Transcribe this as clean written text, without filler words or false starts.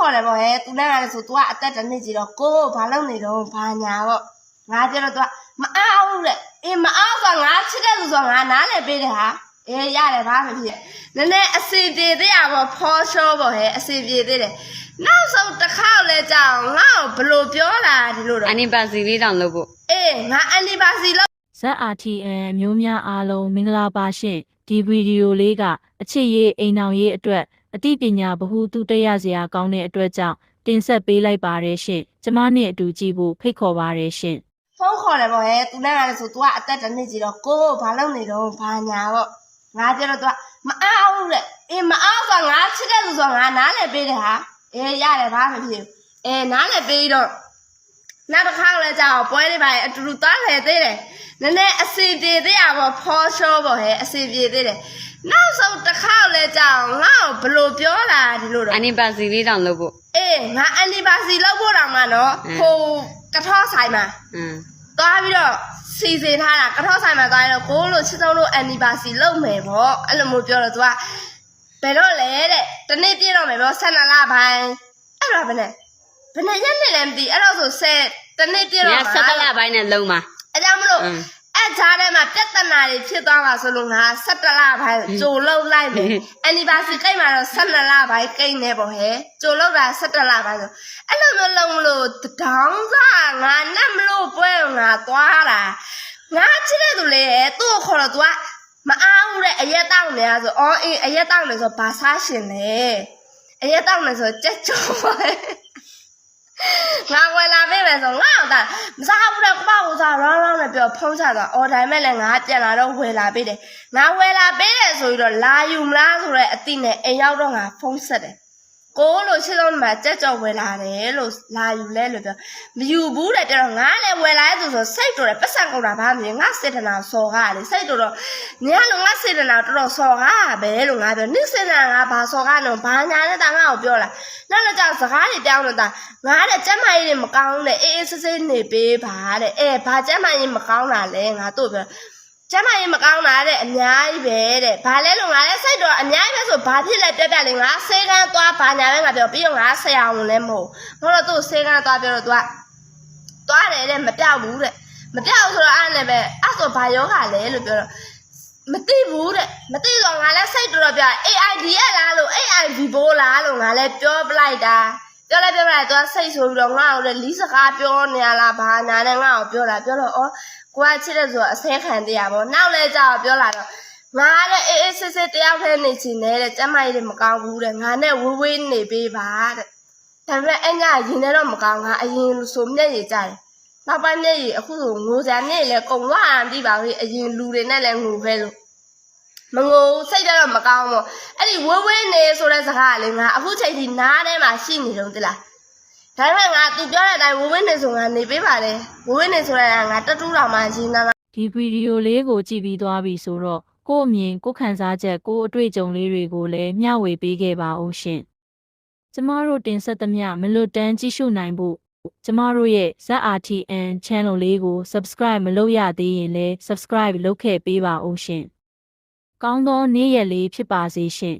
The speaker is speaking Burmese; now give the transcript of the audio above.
ခေါ်တယ်ပေါ့ဟဲ့သူနဲ့ကလည်းဆို तू ကအသက်တစ်နှစ်ကြီးတော့ကိုဘာလုပ်နေတော့ဘာညာပေါ့ငါကျတော့ तू မအားဘူးတဲ့အေးမအားဆိုငါချစ်တဲ့လူဆိုငါနားလည်းပေးတယ်ဟာအေးရတယ်ဘာမှဖြစ်နည်းနည်းအစီပြေသေးရပေါ့ဖော်ရှောပေါ့ဟဲ့အစီပြေသေးတယ်နောက်ဆုံးတစ်ခါလဲကြောင်ငါ့ကိုဘလို့ပြောလာဒီလိုတော့ anniversary လေးတောင်လုပ်ဖို့ အေးငါ anniversary လုပ် ZRTN မျိုးများအားလုံးမင်္ဂလာပါရှင်ဒီဗီဒီယိုလေးကအချစ်ရေးအိမ်အောင်ရေးအတွက်အသိပညာဗဟုသုတရစရာကောင်းတဲ့အတွက်ကြောင့်တင်ဆက်ပေးလိုက်ပါတယ်ရှင်ကျမနဲ့အတူကြည့်ဖို့ဖိတ်ခေါ်ပါတယ်ရှင်ဖုန်းခေါ်တယ်ပေါ့ဟဲ့သူနဲ့ကလည်းဆို तू ကအသက်တစ်နှစ်ကြီးတော့ကိုဘာလုပ်နေတော့ဘာညာပေါ့ငါကျတော့ तू မအားဘူးတဲ့အေးမအားဆိုငါချစ်တဲ့လူဆိုငါနားလည်းပေးတယ်ဟာအေးရတယ်ဘာမှဖြစ်အေးနားလည်းပေးတော့နောက်တစ်ခါလဲကြောင်ပွဲလေးပါအတူတူသွားလဲသေးတယ်နည်းနည်းအစီပြေသေးရပေါ့ဖော်ရှောပေါ့ဟဲ့အစီပြေသေးတယ်နောက်ဆုံးတစ်ခါလဲကြောင်ငါ့ကိုဘလို့ပြောလာဒီလိုတော့ anniversary လေးတောင်လုပ်ဖို့ အေးငါ anniversary လုပ်ဖို့တောင်မှနော်ဟိုကထောဆိုင်မှာသွားပြီးတော့စီစဉ်ထားတာကထောဆိုင်မှာသွားရင်တော့ကိုလို့ချစ်ဆုံးလို့ anniversary လုပ်မယ်ပေါ့အဲ့လိုမျိုးပြောတော့ तू ကဘယ်တော့လဲတဲ့တနေ့ပြည့်တော့မယ်ပေါ့12လပိုင်းအဲ့ဒါဘယ်နဲ့ရက်နဲ့လဲမသိအဲ့တော့ဆို10တနေ့ပြည့်တော့မှာ17လပိုင်းနဲ့လုံးမှာအဲ့ကြောင့်မလို့အဲ့ဂျားထဲမှာပြဿနာတွေဖြစ်သွားမှာဆိုလို့ငါ17လပိုင်းကြိုလုပ်လိုက်မယ် anniversary ကိတ်မှာတော့12လပိုင်းကိတ်နေပေါ့ဟဲ့ကြိုလုပ်တာ17လပိုင်းဆိုအဲ့လိုမျိုးလုံးမလို့တောင်းစားငါနဲ့မလို့ပွဲငါသွားတာငါချစ်တဲ့သူလေးရဲ့သူ့ကိုခေါ်တော့ तू ကမအားဘူးတဲ့အရက်တောက်နေရဆိုအော်အေးအရက်တောက်နေဆိုဘာစားရှင်လဲအရက်တောက်နေဆိုကြက်ကြောပါငါဝယ်လာပေးမယ်ဆိုငါ့တာမစားဘူးတဲ့ကိုပေါ့ကိုစားရောင်းရောင်းနဲ့ပြောဖုံးချသွားအော်ဒါမဲ့လည်းငါပြန်လာတော့ဝယ်လာပေးတယ်ငါဝယ်လာပေးတယ်ဆိုပြီးတော့လာယူမလားဆိုတဲ့အတိနဲ့အိမ်ရောက်တော့ငါဖုံးဆက်တယ်ကိုလို့ရှင်းဆုံးမှာကြက်ကြောဝယ်လာတယ်လို့လာယူလဲလို့ပြောမယူဘူးတဲ့ပြောတော့ငါလည်းဝယ်လာရသူဆိုစိတ်တော်တယ်ပတ်စံကုန်တာဘာမှမဖြစ်ငါစေတနာစော်ကားလေစိတ်တော်တော့ညလုံးငါစေတနာတော်တော်စော်ကားပဲလို့ငါပြောနိစေတနာငါဘာစော်ကားတော့ဘာညာနဲ့တာငါ့ကိုပြောလာနောက်တော့ကြောက်စကားတွေပြောင်းတော့တာငါတဲ့ကျမ်းမာရေးတွေမကောင်းတဲ့အေးအေးဆေးဆေးနေပေးပါတဲ့ဘာကျမ်းမာရေးမကောင်းတာလဲငါတို့ပြောကျမ်းမာရေးမကောင်းတာတဲ့အများကြီးပဲတဲ့ဘာလဲလို့ငါလည်းစိတ်တော့အများကြီးပဲဆိုဘာဖြစ်လဲပြပြလေးငါဆေးကန်းသွားဘာညာပဲငါပြောပြီးတော့ငါဆရာဝန်လည်းမဟုတ်တော့သူ့ဆေးကန်းသွားပြောတော့ तू ကသွားတယ်တဲ့မပြောက်ဘူးတဲ့မပြောက်ဆိုတော့အဲ့နဲ့ပဲအဲ့ဆိုဘာယောဂလဲလို့ပြောတော့မသိဘူးတဲ့မသိတော့ငါလည်းစိတ်တော်ပြ AID ရဲ့လားလို့ AID ဘိုးလားလို့ငါလည်းပြောပလိုက်တာပြောလိုက် तू ကစိတ်ဆိုပြီးတော့ငါ့ကိုလည်းလီးစကားပြောနေရလားဘာညာနဲ့ငါ့ကိုပြောတာပြောတော့အော်ကိုကချစ်တဲ့ဆိုအဆဲခံတရားပေါ့နောက်လဲကြောက်ပြောလာတော့ငါလည်းအေးအေးဆေးဆေးတယောက်ထဲနေချင်တယ်တဲ့ကျမကြီးတွေမကောင်းဘူးတဲ့ငါနဲ့ဝေးဝေးနေပေးပါတဲ့ဒါပေမဲ့အညာရင်ထဲတော့မကောင်းငါအရင်ဆိုမျက်ရည်ကြတယ်နောက်ပိုင်းမျက်ရည်အခုဆိုငိုစရာမျက်ရည်လည်းကုံသွားတာမသိပါဘူးအရင်လူတွေနဲ့လည်းငိုပဲလို့မငိုစိတ်တော့မကောင်းဘူးအဲ့ဒီဝေးဝေးနေဆိုတဲ့စကားကလေငါအခုချိန်ထိနားထဲမှာရှိနေတော့တိလားဒါပေမဲ့ငါသူပြောတဲ့အတိုင်းဝဝင်းနေဆိုငါနေပေးပါလေဝဝင်းနေဆိုတဲ့ငါတတူးတော်မှရင်းနာဒီဗီဒီယိုလေးကိုကြည့်ပြီးသွားပြီဆိုတော့ကို့အမြင်ကို့ခံစားချက်ကို့အတွေ့အကြုံလေးတွေကိုလည်းမျှဝေပေးခဲ့ပါဦးရှင်ကျမတို့တင်ဆက်သမျှမလွတ်တမ်းကြည့်ရှုနိုင်ဖို့ကျမတို့ရဲ့ ZRTN channel လေးကို subscribe မလုပ်ရသေးရင်လည်း subscribe လုပ်ခဲ့ပေးပါဦးရှင်ကောင်းသောနေ့ရက်လေးဖြစ်ပါစေရှင်